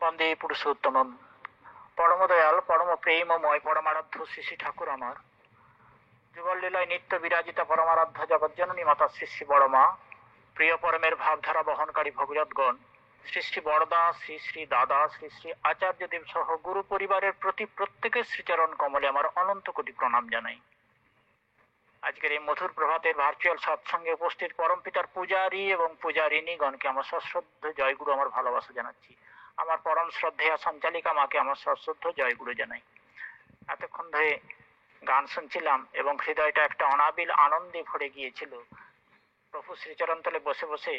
বন্দে পুরুষোত্তমম। পরম দয়াল, পরম প্রেমময়, পরমারাধ্য শ্রী শ্রী ঠাকুর আমার যুগল লীলায় নিত্য বিরাজিতা পরমারাধ্য জগজ্জননী মাতা শ্রী শ্রী বড়মা, প্রিয় পরমের ভাবধারা বহনকারী ভগবৎগণ, শ্রী শ্রী বড়দা, শ্রী শ্রী দাদা, শ্রী শ্রী আচার্যদেব সহ গুরু পরিবারের প্রতি প্রত্যেকের শ্রীচরণ কমলে আমার অনন্ত কোটি প্রণাম জানাই। আজকের এই মধুর প্রভাতের ভার্চুয়াল সৎসঙ্গে উপস্থিত পরম পিতার পূজারী এবং পূজারিণীগণকে আমার সশ্রদ্ধ জয়গুরু, আমার ভালোবাসা জানাচ্ছি। আমার পরম শ্রদ্ধেয়া সঞ্চালিকা মাকে আমার সশ্রদ্ধ জয়গুরু জানাই। এতক্ষণ ধরে গান শুনছিলাম এবং হৃদয়টা একটা অনাবিল আনন্দে ভরে গিয়েছিল প্রভু শ্রীচরণ তলে বসে বসে।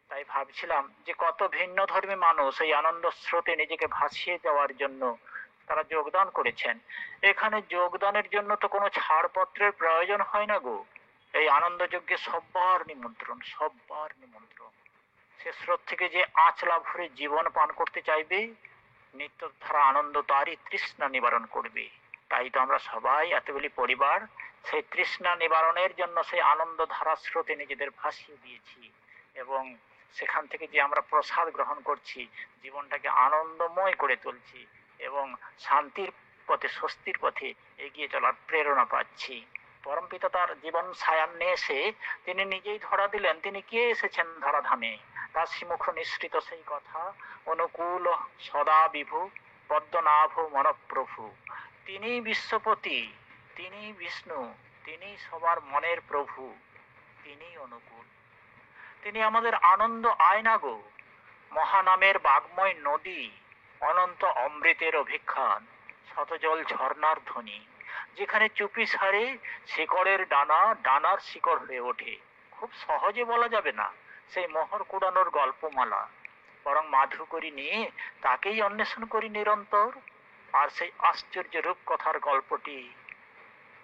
তাই ভাবছিলাম যে কত ভিন্ন ধর্মী মানুষ এই আনন্দ স্রোতে নিজেকে ভাসিয়ে দেওয়ার জন্য তারা যোগদান করেছেন। এখানে যোগদানের জন্য তো কোনো ছাড়পত্রের প্রয়োজন হয় না গো। এই আনন্দ যজ্ঞে সব্বার নিমন্ত্রণ, সব্বার নিমন্ত্রণ। সে স্রোত থেকে যে আঁচলা ভরে জীবন পান করতে চাইবে, নিত্য ধারা আনন্দ তারই তৃষ্ণা নিবারণ করবে। তাই তো আমরা সবাই এতগুলি পরিবার সেই তৃষ্ণা নিবারণের জন্য সেই আনন্দ ধারা স্রোতে নিজেদের ভাসিয়ে দিয়েছি, এবং সেখান থেকে যে আমরা প্রসাদ গ্রহণ করছি, জীবনটাকে আনন্দময় করে তুলছি এবং শান্তির পথে, স্বস্তির পথে এগিয়ে চলার প্রেরণা পাচ্ছি। পরমপিতা তার জীবন সায়ান্নে এসে তিনি নিজেই ধরা দিলেন, তিনি কে এসেছেন ধরাধামে। তার শ্রীমুখ নিঃসৃত সেই কথা, অনুকূল সদা বিভু পদ্মনাভ মনপ্রভু। তিনি বিশ্বপতি, তিনি বিষ্ণু, তিনি সবার মনের প্রভু, তিনি অনুকূল, তিনি আমাদের আনন্দ আয়না গো। মহানামের বাগ্ময় নদী, অনন্ত অমৃতের অভিখ্যান, শতজল ঝর্ণার ধ্বনি, যেখানে চুপি সারে শিকড়ের ডানা ডানার শিকড় হয়ে ওঠে। খুব সহজে বলা যাবে না সেই মোহর কুড়ানোর গল্পমালা, বরং মাধু করি নিয়ে তাকেই অন্বেষণ করি নিরন্তর। আর সেই আশ্চর্য রূপকথার গল্পটি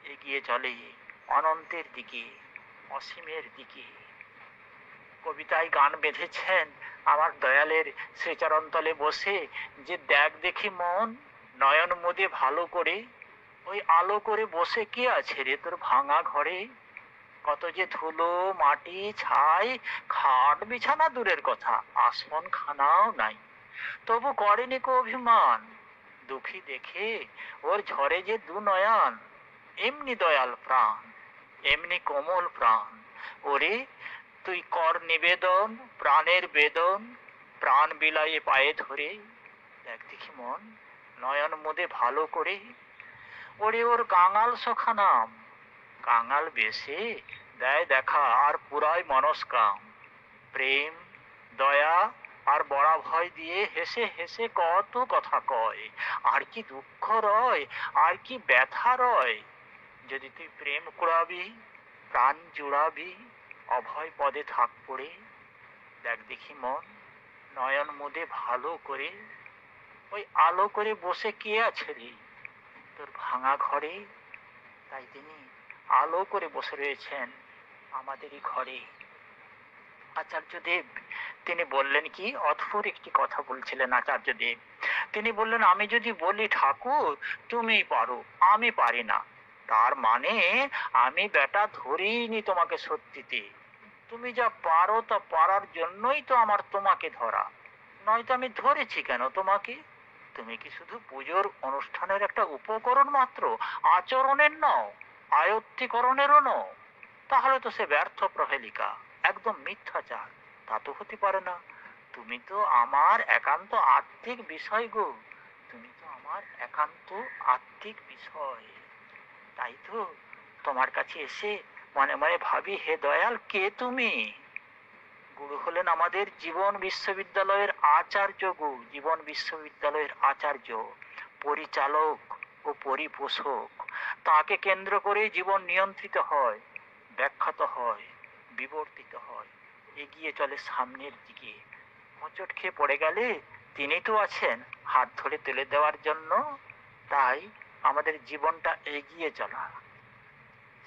এগিয়ে চলে অনন্তের দিকে, অসীমের দিকে। কবিতায় গান বেঁধেছেন আমার দয়ালের শ্রীচরণ তলে বসে, যে দেখ দেখি মন নয়ন মুদে ভালো করে, ওই আলো করে বসে কে আছে রে তোর ভাঙা ঘরে। কত যে ধুলো মাটি ছাই, খাট বিছানা দূরের কথা, আসন খানাও নাই, তবু করেনি কো অভিমান। দুঃখী দেখে ওর ঝরে যে দু নয়ন, এমনি দয়াল প্রাণ, এমনি কোমল প্রাণ। ওরে তুই কর নিবেদন প্রাণের বেদন, প্রাণ বিলায়ে পায়ে ধরে, দেখ দেখি মন নয়ন মুদে ভালো করে। ওরে ওর কাঙাল সখা নাম, কাঙাল বেশে দেয় দেখা আর পুরাই মনস্কাম। প্রেম দয়া আর বড়া ভয় দিয়ে হেসে হেসে কত কথা কয়, আর কি দুঃখ রয়, আর কি ব্যথা রয়। যদি তুই প্রেম কুড়াবি, প্রাণ জুড়াবি, অভয় পদে থাক পড়ে, দেখ দেখি মন নয়ন মুদে ভালো করে। ওই আলো করে বসে কে আছে রে তোর ভাঙা ঘরে। তাই তিনি আলো করে বসে রয়েছেন আমাদেরই ঘরে। আচার্যদেব তিনি বললেন কি অদ্ভুত একটি কথা বলছিলেন আচার্যদেব। তিনি বললেন, আমি যদি বলি ঠাকুর তুমি পারো, আমি পারি না, তার মানে আমি বেটা ধরিনি তোমাকে সত্যিতে। তুমি যা পারো তা পারার জন্যই তো আমার তোমাকে ধরা, নয়তো আমি ধরেছি কেন তোমাকে? তুমি কি শুধু পুজোর অনুষ্ঠানের একটা উপকরণ মাত্র, আচরণের নও, আয়ত্তীকরণেরও নও? তাহলে তো সে ব্যর্থ প্রহেলিকা, একদম মিথ্যাচার। তা তো হতে পারে না। তুমি তো আমার একান্ত আত্মিক বিষয় গো, তুমি তো আমার একান্ত আত্মিক বিষয়। তাই তো তোমার কাছে এসে মনে মনে ভাবি, হে দয়াল কে তুমি? গুরু হলেন আমাদের জীবন বিশ্ববিদ্যালয়ের আচার্য গো, জীবন বিশ্ববিদ্যালয়ের আচার্য, পরিচালক ও পরিপোষক। তাকে কেন্দ্র করে জীবন নিয়ন্ত্রিত হয়, ব্যাখ্যাত হয়, বিবর্তিত হয়, এগিয়ে চলে সামনের দিকে। হোঁচট খেয়ে পড়ে গেলে তিনি তো আছেন হাত ধরে তুলে দেওয়ার জন্য। তাই আমাদের জীবনটা এগিয়ে চলা।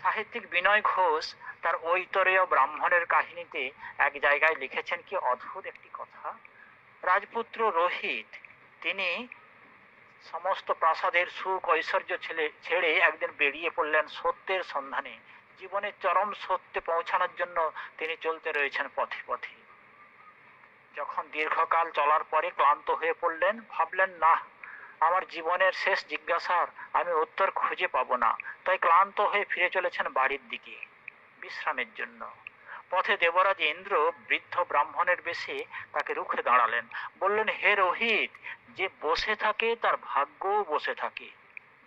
সাহিত্যিক বিনয় ঘোষ তার ঐতরেয় ব্রাহ্মণের কাহিনীতে এক জায়গায় লিখেছেন কি অদ্ভুত একটি কথা। রাজপুত্র রোহিত তিনি সমস্ত প্রাসাদের সুখ ঐশ্বর্য ছেড়ে একদিন বেরিয়ে পড়লেন সত্যের সন্ধানে। জীবনের চরম সত্যে পৌঁছানোর জন্য তিনি চলতে রয়েছেন পথে পথে। যখন দীর্ঘকাল চলার পরে ক্লান্ত হয়ে পড়লেন, ভাবলেন না, আমার জীবনের শেষ জিজ্ঞাসার আমি উত্তর খুঁজে পাবো না, তাই ক্লান্ত হয়ে ফিরে চলেছেন বাড়ির দিকে বিশ্রামের জন্য। পথে দেবরাজ ইন্দ্র বৃদ্ধ ব্রাহ্মণের বেশে তাকে রুখে দাঁড়ালেন, বললেন, হে রোহিত, যে বসে থাকে তার ভাগ্যও বসে থাকে,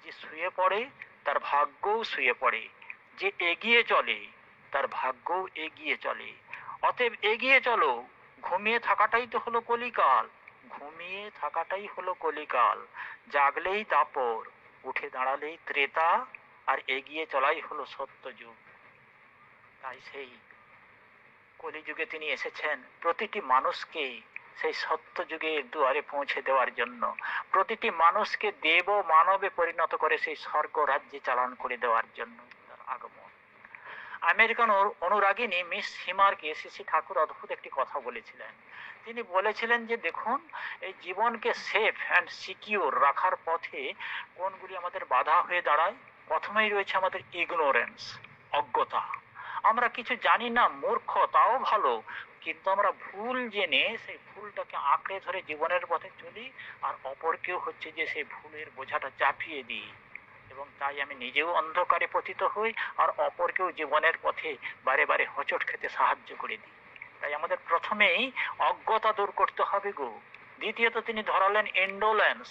যে শুয়ে পড়ে তার ভাগ্যও শুয়ে পড়ে, যে এগিয়ে চলে তার ভাগ্যও এগিয়ে চলে। অতএব এগিয়ে চলো, ঘুমিয়ে থাকাটাই তো হলো কলিকাল, ঘুমিয়ে থাকাটাই হলো কলিকাল। জাগলেই দাপর, উঠে দাঁড়ালেই ত্রেতা, আর এগিয়ে চলাই হলো সত্যযুগ। তাই সেই কলিযুগে তিনি এসেছেন প্রতিটি মানুষকে সেই সত্য যুগের দুয়ারে পৌঁছে দেওয়ার জন্য, প্রতিটি মানুষকে দেব মানবে পরিণত করে সেই স্বর্গ রাজ্যে চালান করে দেওয়ার জন্য তার আগমন। আমেরিকান অনুরাগিনী মিস হিমারকে শ্রী ঠাকুর অদ্ভুত একটি কথা বলেছিলেন। তিনি বলেছিলেন যে দেখুন, এই জীবনকে সেফ অ্যান্ড সিকিউর রাখার পথে কোনগুলি আমাদের বাধা হয়ে দাঁড়ায়। প্রথমেই রয়েছে আমাদের ইগনোরেন্স, অজ্ঞতা। আমরা কিছু জানি না, মূর্খ, তাও ভালো, কিন্তু আমরা ভুল জেনে সেই ভুলটাকে আঁকড়ে ধরে জীবনের পথে চলি, আর অপরকেও হচ্ছে যে সেই ভুলের বোঝাটা চাপিয়ে দিই, এবং তাই আমি নিজেও অন্ধকারে পতিত হই আর অপরকেও জীবনের পথে বারে বারে হোঁচট খেতে সাহায্য করে দিই। তাই আমাদের প্রথমেই অজ্ঞতা দূর করতে হবে গো। দ্বিতীয়ত তিনি ধরালেন ইন্ডোলেন্স,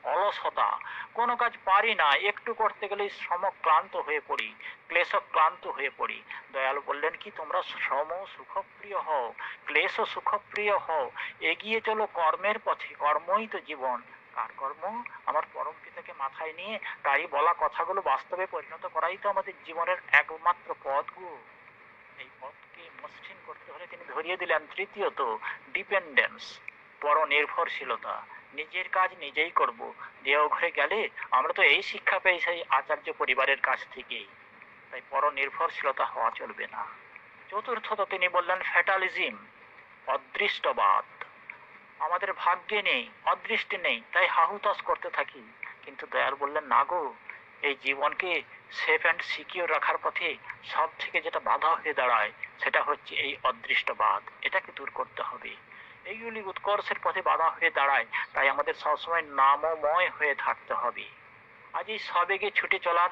অলসতা। কোনো কাজ পারি না, একটু করতে গেলেই শ্রমক্লান্ত হয়ে পড়ি, ক্লেশক্লান্ত হয়ে পড়ি। দয়াল বললেন কি, তোমরা শ্রম সুখপ্রিয় হও, ক্লেশ সুখপ্রিয় হও, এগিয়ে চলো কর্মের পথে, কর্মই তো জীবন। কার কর্ম? আমার পরম পিতাকে মাথায় নিয়ে তারই বলা কথাগুলো বাস্তবে পরিণত করাই তো আমাদের জীবনের একমাত্র পথ গো। এই পথকে মসৃণ করতে হলে তিনি ধরিয়ে দিলেন তৃতীয়ত ডিপেন্ডেন্স, পরনির্ভরশীলতা। নিজের কাজ নিজেই করব। দেওঘরে গেলে আমরা তো এই শিক্ষা পেয়ে সেই আচার্য পরিবারের কাছ থেকেই, তাই পরনির্ভরশীলতা হওয়া চলবে না। চতুর্থত তিনি বললেন ফ্যাটালিজম, অদৃষ্টবাদ। আমাদের ভাগ্যে নেই, অদৃষ্টে নেই, তাই হাহুতাশ করতে থাকি। কিন্তু দয়াল বললেন না গো, এই জীবনকে সেফ অ্যান্ড সিকিউর রাখার পথে সব থেকে যেটা বাধা হয়ে দাঁড়ায় সেটা হচ্ছে এই অদৃষ্টবাদ। এটাকে দূর করতে হবে। এইগুলি উৎকর্ষের পথে বাধা হয়ে দাঁড়ায়, তাই আমাদের সবসময় নামময় হয়ে থাকতে হবে। আজ এই সবেগে ছুটে চলার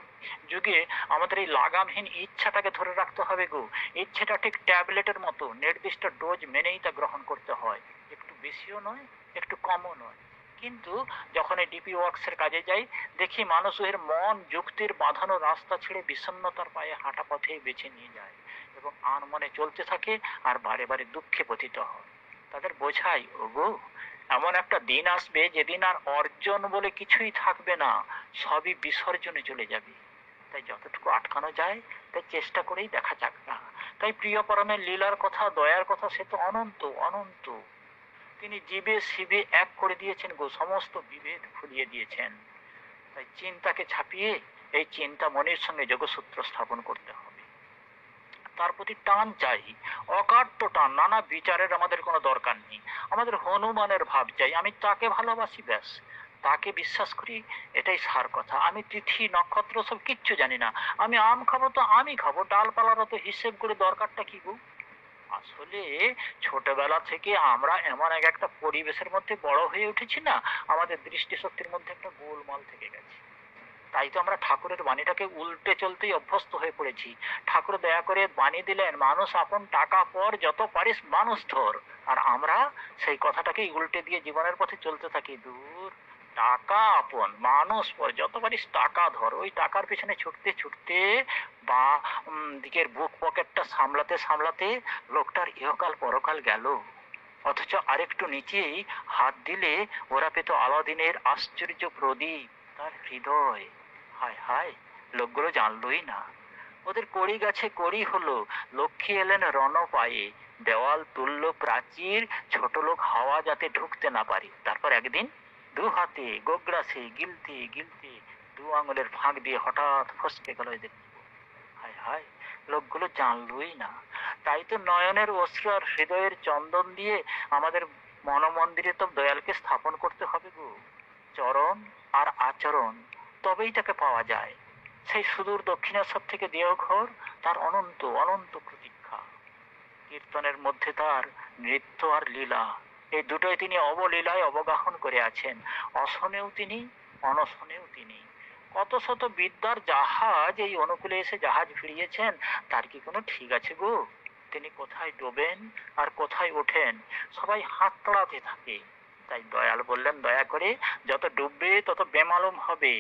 যুগে আমাদের এই লাগামহীন ইচ্ছাটাকে ধরে রাখতে হবে গো। ইচ্ছেটা ঠিক ট্যাবলেটের মতো, নির্দিষ্ট ডোজ মেনেই তা গ্রহণ করতে হয়, একটু বেশিও নয়, একটু কমও নয়। কিন্তু যখন এই ডিপি ওয়ার্কসের কাজে যাই, দেখি মানুষের মন যুক্তির বাঁধানো রাস্তা ছেড়ে বিষণ্ণতার পায়ে হাঁটা পথেই বেছে নিয়ে যায় এবং আনমনে চলতে থাকে আর বারে বারে দুঃখে পতিত হয়। তাদের বোঝাই, ওগো, এমন একটা দিন আসবে যেদিন আর অর্জন বলে কিছুই থাকবে না, সবই বিসর্জনে চলে যাবে। তাই যতটুকু আটকানো যায় তাই চেষ্টা করেই দেখা যাক না। তাই প্রিয় পরমের লীলার কথা, দয়ার কথা, সে তো অনন্ত অনন্ত। তিনি জীবে শিবে এক করে দিয়েছেন গো, সমস্ত বিভেদ ভুলিয়ে দিয়েছেন। তাই চিন্তাকে ছাপিয়ে এই চিন্তা মনের সঙ্গে যোগসূত্র স্থাপন করতে হবে। তার প্রতি টান চাই, অকাট্য টান, নানা বিচারের আমাদের কোনো দরকার নেই। আমাদের হনুমানের ভাব চাই, আমি তাকে ভালোবাসি, ব্যাস, তাকে বিশ্বাস করি, এটাই সার কথা। আমি তিথি নক্ষত্র সব কিচ্ছু জানি না, আমি আম খাবো তো আমি খাবো, ডালপালার তো হিসেব করে দরকারটা কি গো। আসলে ছোটবেলা থেকে আমরা এমন এক একটা পরিবেশের মধ্যে বড় হয়ে উঠেছি না, আমাদের দৃষ্টিশক্তির মধ্যে একটা গোলমাল থেকে গেছে। তাই তো আমরা ঠাকুরের বাণীটাকে উল্টে চলতেই অভ্যস্ত হয়ে পড়েছি। ঠাকুর দয়া করে বাণী দিলেন, মানুষ আপন টাকা পর, যত পারিস মানুষ ধর। আর আমরা সেই কথাটাকেই উল্টে দিয়ে জীবনের পথে চলতে থাকি। দূর, টাকা আপন, মানুষ পর, যত পারিস টাকা ধর। ওই টাকার পেছনে ছুটতে ছুটতে বা দিকের বুক পকেটটা সামলাতে সামলাতে লোকটার ইহকাল পরকাল গেল। অথচ আরেকটু নিচেই হাত দিলে ওরা পেত আলাদিনের আশ্চর্য প্রদীপ, তার হৃদয়। হায় হায়, লোকগুলো জানলই না। ওদের কড়ি গাছে কড়ি হলো, লক্ষ্মী এলেন রণ পায়ে, দেওয়াল তুলল প্রাচীর, ছোট লোক হাওয়া যাতে ঢুকতে না পারে। তারপর একদিন দু হাতে গোগ্রাসে গিলতে গিলতে দু আঙুলের ফাঁক দিয়ে হঠাৎ ফসকে গেল এদের। হায় হায়, লোকগুলো জানলই না। তাই তো নয়নের অশ্রু আর হৃদয়ের চন্দন দিয়ে আমাদের মনমন্দিরে তো দয়ালকে স্থাপন করতে হবে গো। চরণ আর আচরণ, তবেই তাকে পাওয়া যায়। সেই সুদূর দক্ষিণেশ্বর থেকে দেওঘর, তার অনন্ত অনন্ত প্রতীক্ষা। কীর্তনের মধ্যে তার নৃত্য আর লীলা, এই দুটোই তিনি অবলীলায় অবগাহন করে আছেন। অশনেও তিনি, অনশনেও তিনি। কত শত বিদ্যার জাহাজ এই অনুকূলে এসে জাহাজ ভিড়িয়েছেন, তার কি কোনো ঠিক আছে গো? তিনি কোথায় ডোবেন আর কোথায় ওঠেন সবাই হাত তাড়াতে থাকে। তাই দয়াল বললেন, দয়া করে যত ডুববে তত বেমালুম হবে।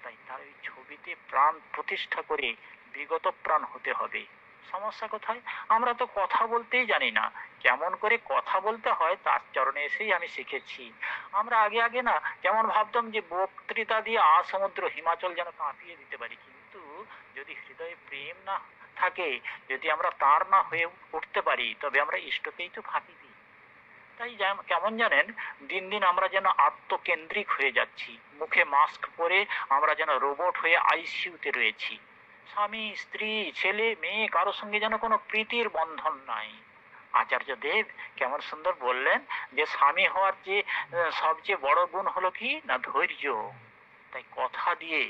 তাই তার ওই ছবিতে প্রাণ প্রতিষ্ঠা করে বিগত প্রাণ হতে হবে। সমস্যা কোথায়? আমরা তো কথা বলতেই জানি না। কেমন করে কথা বলতে হয় তার চরণে এসেই আমি শিখেছি। আমরা আগে আগে না কেমন ভাবতাম যে বক্তৃতা দিয়ে সমুদ্র হিমাচল যেন কাঁপিয়ে দিতে পারি, কিন্তু যদি হৃদয়ে প্রেম না থাকে, যদি আমরা তার না হয়ে উঠতে পারি, তবে আমরা ইষ্টকেই তো ফাঁকি দিই। তাই কেমন জানেন, দিন দিন আমরা যেন আত্মকেন্দ্রিক হয়ে যাচ্ছি। মুখে মাস্ক পরে আমরা যেন রোবট হয়ে আইসিইউতে রয়েছি। স্বামী স্ত্রী ছেলে মেয়ে কারো সঙ্গে যেন কোনো প্রীতির বন্ধন নাই। আচার্য দেব কেমন সুন্দর বললেন যে স্বামী হওয়ার যে সবচেয়ে বড় গুণ হলো কি না, ধৈর্য। তাই কথা দিয়ে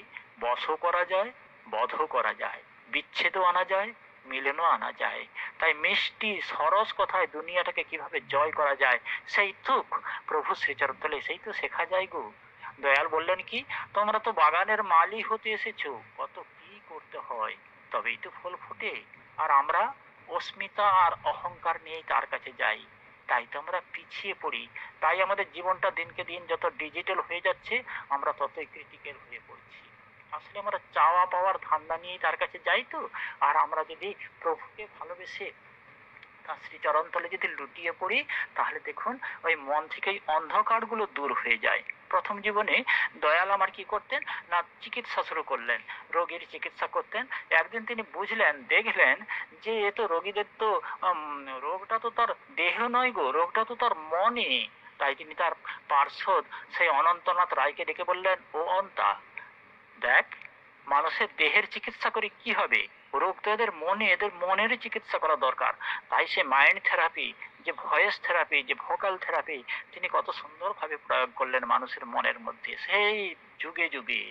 বশও করা যায়, বধও করা যায়, বিচ্ছেদও আনা যায়, মিলনও আনা যায়। তাই মিষ্টি সরস কথায় দুনিয়াটাকে কিভাবে জয় করা যায়, সেই তুক প্রভু শ্রীচরণতলে সেই তো শেখা যায় গো। দয়াল বললেন কি, তোমরা তো বাগানের মালি হতে এসেছো, কত কি করতে হয় তবেই তো ফুল ফোটে। আর আমরা অস্মিতা আর অহংকার নিয়েই তার কাছে যাই। তাই তো আমরা পিছিয়ে পড়ি। তাই আমাদের জীবনটা দিনকে দিন যত ডিজিটাল হয়ে যাচ্ছে, আমরা ততই ক্রিটিক্যাল হয়ে পড়ছি। আসলে আমরা চাওয়া পাওয়ার ধান্দা নিয়েই তার কাছে যাই তো। আর আমরা যদি প্রভুকে ভালোবেসে তার শ্রীচরণ তলে যদি লুটিয়ে পড়ি, তাহলে দেখুন ওই মন থেকে ওই অন্ধকারগুলো দূর হয়ে যায়। প্রথম জীবনে দয়াল আমার কি করতেন না, চিকিৎসা শুরু করলেন, রোগীর চিকিৎসা করতেন। একদিন তিনি বুঝলেন, দেখলেন যে এ তো রোগীদের তো রোগটা তো তার দেহ নয় গো, রোগটা তো তার মনে। তাই তিনি তার পার্শ্বদ সেই অনন্তনাথ রায়কে ডেকে বললেন, ও অন্তা, দেখ, মানুষের দেহের চিকিৎসা করে কি হবে, রোগ তো এদের মনে, এদের মনেরই চিকিৎসা করা দরকার। তাই সে মাইন্ড থেরাপি, যে ভয়েস থেরাপি, যে ভোকাল থেরাপি, তিনি কত সুন্দরভাবে প্রয়োগ করলেন মানুষের মনের মধ্যে। সেই যুগে যুগে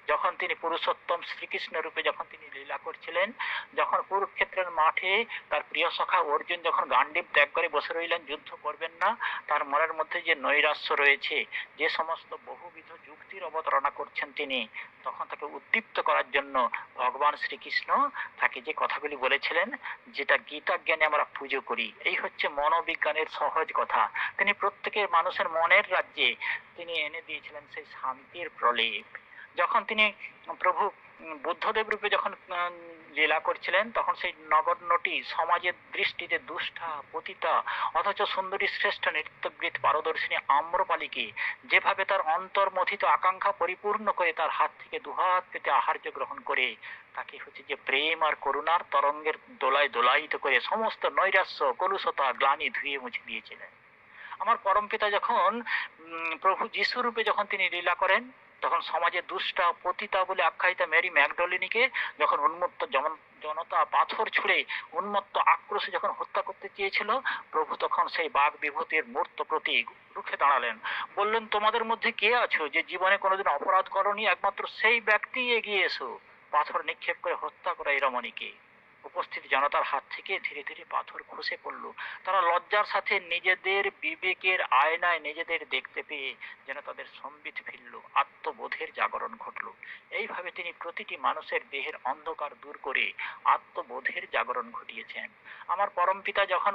যখন তিনি পুরুষোত্তম শ্রীকৃষ্ণ রূপে যখন তিনি লীলা করছিলেন, যখন কুরুক্ষেত্রের মাঠে তার প্রিয় সখা অর্জুন যখন গান্ডীব ত্যাগ করে বসে রইলেন, যুদ্ধ করবেন না, তার মনের মধ্যে যে নৈরাশ্য রয়েছে, যে সমস্ত বহুবিধ যুক্তির অবতারণা করছেন তিনি, তখন তাকে উদ্দীপ্ত করার জন্য ভগবান শ্রীকৃষ্ণ তাকে যে কথাগুলি বলেছিলেন, যেটা গীতা জ্ঞানে আমরা পুজো করি, এই হচ্ছে মনোবিজ্ঞানের সহজ কথা। তিনি প্রত্যেকের মানুষের মনের রাজ্যে তিনি এনে দিয়েছিলেন সেই শান্তির প্রলেপ। যখন তিনি প্রভু বুদ্ধদেব রূপে যখন লীলা করছিলেন, তখন সেই নগণ্যটি সমাজের দৃষ্টিতে দুষ্টা পতিতা অথচ সুন্দরী শ্রেষ্ঠ নৃত্যগীত পারদর্শিনী আম্রপালিকে যেভাবে তার অন্তর্মথিত আকাঙ্ক্ষা পরিপূর্ণ করে তার হাত থেকে দুহাত পেতে আহার্য গ্রহণ করে তাকে হচ্ছে যে প্রেম আর করুণার তরঙ্গের দোলায় দোলায়িত করে সমস্ত নৈরাশ্য কলুষতা গ্লানি ধুয়ে মুছে দিয়েছিলেন। আমার পরমপিতা যখন প্রভু যিশু রূপে যখন তিনি লীলা করেন, তখন সমাজে দুষ্টা পতিতা বলে আখ্যায়িতা মেরি ম্যাগডলিনীকে যখন উন্মত্ত জনতা পাথর ছুঁড়ে উন্মত্ত আক্রোশে যখন হত্যা করতে চেয়েছিল, প্রভু তখন সেই বাঘ বিভূতির মূর্ত প্রতীক রুখে দাঁড়ালেন, বললেন, তোমাদের মধ্যে কে আছো যে জীবনে কোনোদিন অপরাধ করনি, একমাত্র সেই ব্যক্তি এগিয়ে এসো, পাথর নিক্ষেপ করে হত্যা করা এই রমণীকে। উপস্থিত জনতার হাত থেকে ধীরে ধীরে পাথর খসে পড়ল। তারা লজ্জার সাথে নিজেদের বিবেকের আয়নায় নিজেদের দেখতে পেয়ে যেন তাদের সম্বিত ফিরল, আত্মবোধের জাগরণ ঘটল। এইভাবে তিনি প্রতিটি মানুষের দেহের অন্ধকার দূর করে আত্মবোধের জাগরণ ঘটিয়েছেন। আমার পরমপিতা যখন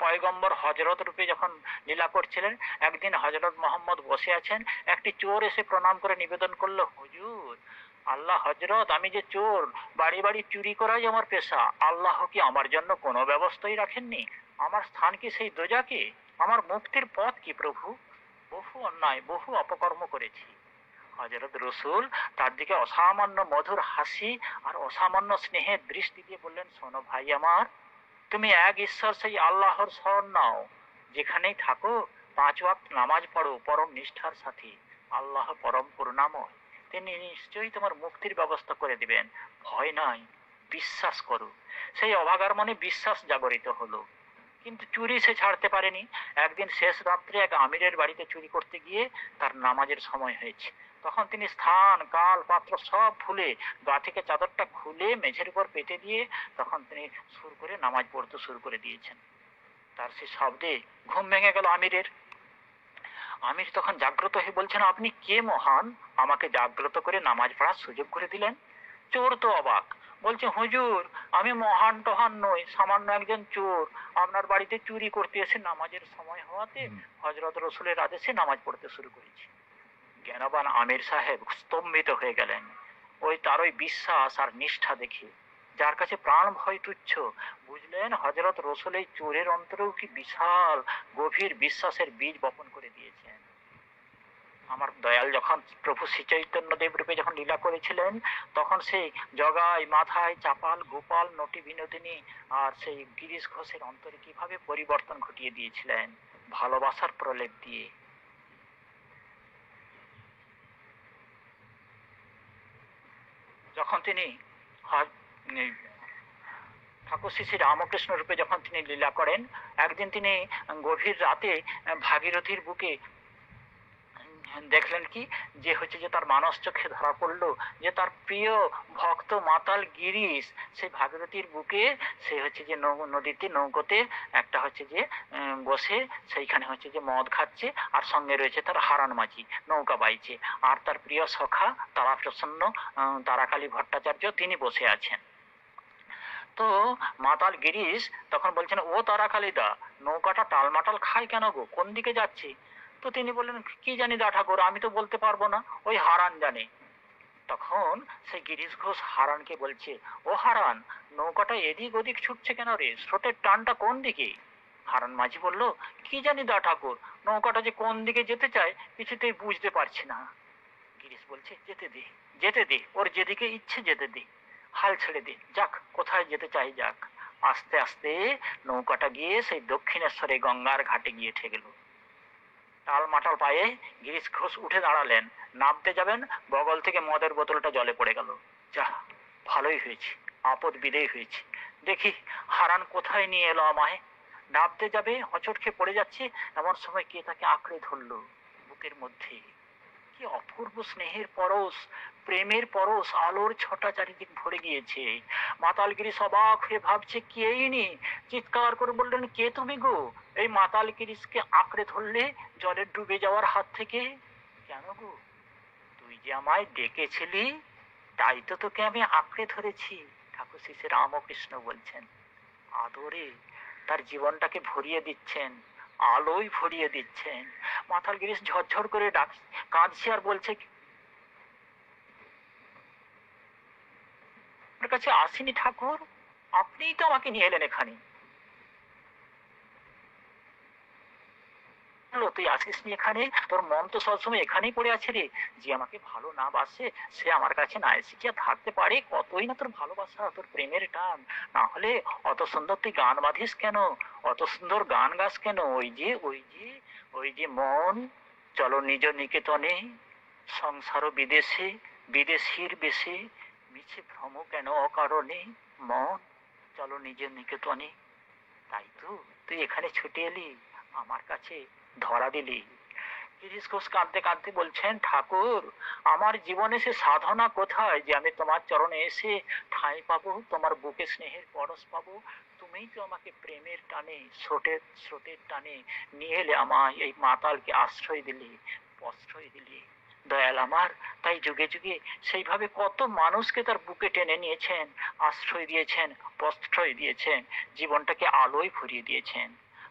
পয়গম্বর হজরত রূপে যখন লীলা করছিলেন, একদিন হজরত মোহাম্মদ বসে আছেন, একটি চোর এসে প্রণাম করে নিবেদন করলো, হুজুর, আল্লাহ হজরত, আমি যে চোর, বাড়ি বাড়ি চুরি করাই আমার পেশা, আল্লাহ কি আমার জন্য কোনো ব্যবস্থাই রাখেননি? আমার স্থান কি সেই দোজাকে? আমার মুক্তির পথ কি প্রভু? বহু অন্যায়, বহু অপকর্ম করেছি। হযরত রসূল তার দিকে অসামান্য মধুর হাসি আর অসামান্য স্নেহের দৃষ্টি দিয়ে বললেন, শোনো ভাই আমার, তুমি এক ঈশ্বর সেই আল্লাহর শরণ নাও, যেখানেই থাকো 5 ওয়াক্ত নামাজ পড়ো পরম নিষ্ঠার সাথে। আল্লাহ পরম করুণাময়, তিনি নিশ্চয়ই তোমার মুক্তির ব্যবস্থা করে দিবেন। ভয় নাই, বিশ্বাস করো। সেই অভাগার মনে বিশ্বাস জাগরিত হলো, কিন্তু চুরি সে ছাড়তে পারেনি। একদিন শেষ রাত্রে এক আমিরের বাড়িতে চুরি করতে গিয়ে তার নামাজের সময় হয়েছে। তখন তিনি স্থান কাল পাত্র সব ভুলে গা থেকে চাদরটা খুলে মেঝের উপর পেতে দিয়ে তখন তিনি সুর করে নামাজ পড়তে শুরু করে দিয়েছেন। তার সে শব্দে ঘুম ভেঙে গেল আমিরের। আমির তখন জাগ্রত হয়ে বলছেন, আপনি কে মহান, আমাকে জাগ্রত করে নামাজ পড়ার সুযোগ করে দিলেন? চোর তো অবাক, বলছে হুজুর আমি মহান টহান নই, সামান্য একজন চোর। আপনার বাড়িতে চুরি করতে এসে নামাজের সময় হওয়াতে হযরত রসুলের আদেশে নামাজ পড়তে শুরু করেছি। জ্ঞানবান আমির সাহেব স্তম্ভিত হয়ে গেলেন। তার ওই বিশ্বাস আর নিষ্ঠা দেখে, যার কাছে প্রাণ ভয় তুচ্ছ, বুঝলেন হযরত রসুল এই চোরের অন্তরেও কি বিশাল গভীর বিশ্বাসের বীজ বপন করে দিয়েছেন। আমার দয়াল যখন প্রভু শ্রী চৈতন্য দেব রূপে যখন লীলা করেছিলেন, তখন সেই জগাই, মাথায় চাপাল, গোপাল, নটি বিনোদিনী আর সেই গিরিশ ঘোষের অন্তরে কিভাবে পরিবর্তন ঘটিয়ে দিয়েছিলেন ভালোবাসার প্রলেপ দিয়ে। যখন তিনি ঠাকুর শ্রী শ্রী রামকৃষ্ণ রূপে যখন তিনি লীলা করেন, একদিন তিনি গভীর রাতে ভাগীরথীর বুকে দেখলেন কি যে যে তার মানস চোখে ধরা পড়লো যে তার প্রিয় ভক্ত মাতাল গিরিশ সেই ভাগীরথীর বুকে সে যে নদীতে নৌকোতে একটা যে বসে সেইখানে যে মদ খাচ্ছে, আর সঙ্গে রয়েছে তার হারান মাঝি নৌকা বাইছে, আর তার প্রিয় সখা তারা প্রসন্ন তারাকালী ভট্টাচার্য তিনি বসে আছেন। তো মাতাল গিরিশ তখন বলছেন, ও তারাকালী দা, নৌকাটা টালমাটাল খায় কেন গো, কোন দিকে যাচ্ছে? তো তিনি বললেন, কি জানি দা ঠাকুর, আমি তো বলতে পারবো না, ওই হারান জানে। তখন সেই গিরিশ ঘোষ হারানকে বলছে, ও হারান, নৌকাটা এদিক ওদিক ছুটছে কেন রে, স্রোতের টানটা কোন দিকে? হারান মাঝি বলল, কি জানি দা ঠাকুর, নৌকাটা যে কোন দিকে যেতে চায় কিছুতেই বুঝতে পারছি না। গিরিশ বলছে, যেতে দে, যেতে দে, ওর যেদিকে ইচ্ছে যেতে দে, হাল ছেড়ে দে, যাক কোথায় যেতে চাই যাক। আস্তে আস্তে নৌকাটা গিয়ে সেই দক্ষিণেশ্বরে গঙ্গার ঘাটে গিয়ে ঠেকল। টাল মাটাল পায়ে গিরিশ ঘোষ উঠে দাঁড়ালেন, নামতে যাবেন, বগল থেকে মদের বোতলটা জলে পড়ে গেল। যা, ভালোই হয়েছে, আপদ বিদেয় হয়েছে। দেখি হারান কোথায় নিয়ে এলো আমায়। নামতে যাবে, হোঁচট খেয়ে পড়ে যাচ্ছে, এমন সময় কে তাকে আঁকড়ে ধরলো বুকের মধ্যে। কি অপূর্ব স্নেহের পরশ, প্রেমের পরশ, আলোর ছটা চারিদিক ভরে গিয়েছে। মাতালগিরি অবাক হয়ে ভাবছে কে ইনি, চিৎকার করে বললেন, কে তুমি গো? এই মাতাল গিরিশকে আঁকড়ে ধরলে জলে ডুবে যাওয়ার হাত থেকে? কেন গো, তুই যে আমায় ডেকেছিলি, তাই তো তোকে আমি আঁকড়ে ধরেছি। ঠাকুর শ্রী শ্রী রামকৃষ্ণ বলছেন, আদরে তার জীবনটাকে ভরিয়ে দিচ্ছেন, আলোয় ভরিয়ে দিচ্ছেন। মাতাল গিরিশ ঝরঝর করে কাঁদছে আর বলছে, আপনার কাছে আসিনি ঠাকুর, আপনিই তো আমাকে নিয়ে এলেন এখানে। তুই আসিসনি এখানে, তোর মন তো সবসময় এখানেই পড়ে আছে রে। যে আমাকে ভালো না বাসে সে আমার কাছে না এসে কি আর থাকতে পারে? কতই না তোর ভালোবাসা, তোর প্রেমের টান, না হলে অত সুন্দর তুই গান বাঁধিস কেন, অত সুন্দর গান গাস কেন? ওই যে মন, চলো নিজ নিকেতনে, সংসার বিদেশে, বিদেশির বেশে, মিছে ভ্রম কেন অকারণে, মন চলো নিজ নিকেতনে। তাই তো তুই এখানে ছুটে এলি, আমার কাছে ধরা দিলি। গিরিশ ঘোষ কাঁদতে কাঁদতে বলছেন, ঠাকুর আমার জীবনে সে সাধনা কোথায় যে আমি তোমার চরণে এসে ঠাঁই পাবো, তোমার বুকে স্নেহের পরশ পাবো? তুমিই তো আমাকে প্রেমের টানে, স্রোতের স্রোতের টানে নিয়ে এলে, আমায় এই মাতালকে আশ্রয় দিলে, প্রশ্রয় দিলে। দয়াল আমার, তাই যুগে যুগে সেইভাবে কত মানুষকে তার বুকে টেনে নিয়েছেন, আশ্রয় দিয়েছেন, প্রশ্রয় দিয়েছেন, জীবনটাকে আলোয় ভরিয়ে দিয়েছেন।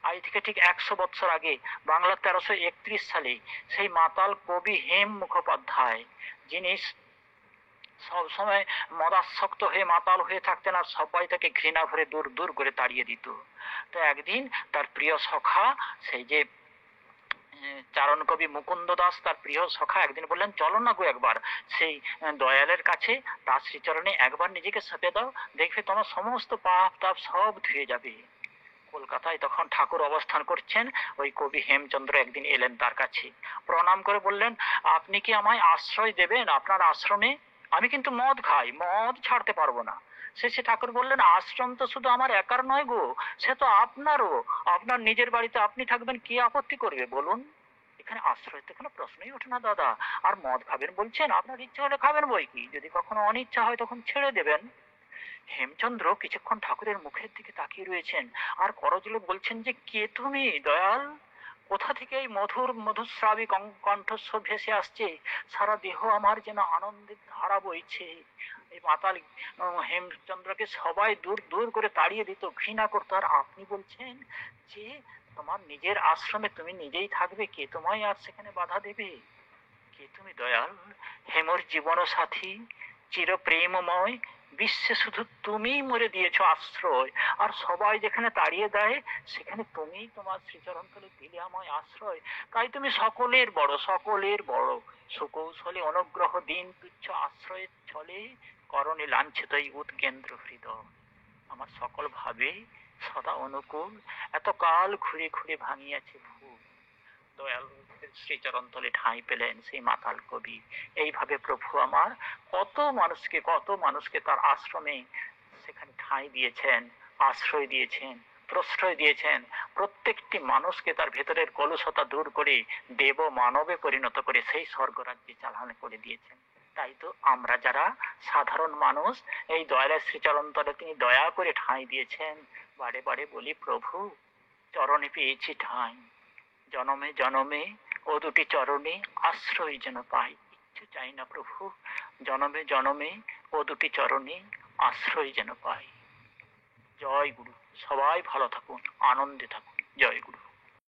আজ থেকে ঠিক 100 বছর আগে, বাংলা 1331 সালে, সেই মাতাল কবি হেম মুখোপাধ্যায়, যিনি সব সময় মদাসক্ত হয়ে মাতাল হয়ে থাকতেন আর সবাই তাকে ঘৃণা ভরে দূর দূর করে তাড়িয়ে দিত। তো একদিন তার প্রিয় সখা সেই যে চারণ কবি মুকুন্দ দাস, তার প্রিয় সখা, একদিন বললেন, চলো না গো একবার সেই দয়ালের কাছে, তার শ্রীচরণে একবার নিজেকে সঁপে দাও, দেখবে তোমার সমস্ত পাপ তাপ সব ধুয়ে যাবে। কলকাতায় তখন ঠাকুর অবস্থান করছেন। ওই কবি হেমচন্দ্র একদিন এলেন তার কাছে, প্রণাম করে বললেন, আপনি কি আমায় আশ্রয় দেবেন আপনার আশ্রমে? আমি কিন্তু মদ খাই, মদ ছাড়তে পারবো না। শেষে ঠাকুর বললেন, আশ্রম তো শুধু আমার একার নয় গো, সে তো আপনারও। আপনার নিজের বাড়িতে আপনি থাকবেন, কি আপত্তি করবে বলুন? এখানে আশ্রয় তো কোনো প্রশ্নই ওঠে না দাদা। আর মদ খাবেন বলছেন, আপনার ইচ্ছা হলে খাবেন বই কি, যদি কখনো অনিচ্ছা হয় তখন ছেড়ে দেবেন। হেমচন্দ্র কিছুক্ষণ ঠাকুরের মুখের দিকে তাকিয়ে রয়েছেন, আর করজোড়ে বলছেন যে, কে তুমি দয়াল? কোথা থেকে এই মধুর মধুস্রাবী কণ্ঠস্বর ভেসে আসছে? সারা দেহ আমার যেন আনন্দের ধারা বইছে। এই মাতাল হেমচন্দ্রকে সবাই দূর দূর করে তাড়িয়ে দিত, ঘৃণা করতো, আর আপনি বলছেন যে তোমার নিজের আশ্রমে তুমি নিজেই থাকবে, কে তোমায় আর সেখানে বাধা দেবে? কে তুমি দয়াল? হেমর জীবন সাথী, চির প্রেমময়, বিশ্বে শুধু তুমিই মরে দিয়েছ আশ্রয়, আর সবাই যেখানে তাড়িয়ে দেয় সেখানে তুমি তোমার শ্রীচরণ তলে দিলে আমায় আশ্রয়। তাই তুমি সকলের বড়, সকলের বড়, সুকৌশলে অনুগ্রহ দিন তুচ্ছ আশ্রয়ের ছলে, করণে লাঞ্ছিত এই উৎকেন্দ্র হৃদয়। আমার সকল ভাবে সদা অনুকূল, এত কাল ঘুরে ঘুরে ভাঙিয়াছে ভুল। দয়াল শ্রীচরণ তলে ঠাঁই পেলেন সেই মাতাল কবি। এইভাবে প্রভু আমার কত মানুষকে তার আশ্রমে সেখানে ঠাঁই দিয়েছেন, আশ্রয় দিয়েছেন, প্রশ্রয় দিয়েছেন। প্রত্যেকটি মানুষকে তার ভেতরের কলুষতা দূর করে দেব মানবে পরিণত করে সেই স্বর্গরাজ্যে চালানো করে দিয়েছেন। তাই তো আমরা যারা সাধারণ মানুষ, এই দয়ালের শ্রীচরণ তলে তিনি দয়া করে ঠাঁই দিয়েছেন। বারে বারে বলি, প্রভু চরণে পেয়েছি ঠাঁই, জনমে জনমে ও দুটি চরণে আশ্রয় যেন পাই। কিচ্ছু চাই না প্রভু, জনমে জনমে ও দুটি চরণে আশ্রয় যেন পাই। জয় গুরু। সবাই ভালো থাকুন, আনন্দে থাকুন। জয় গুরু।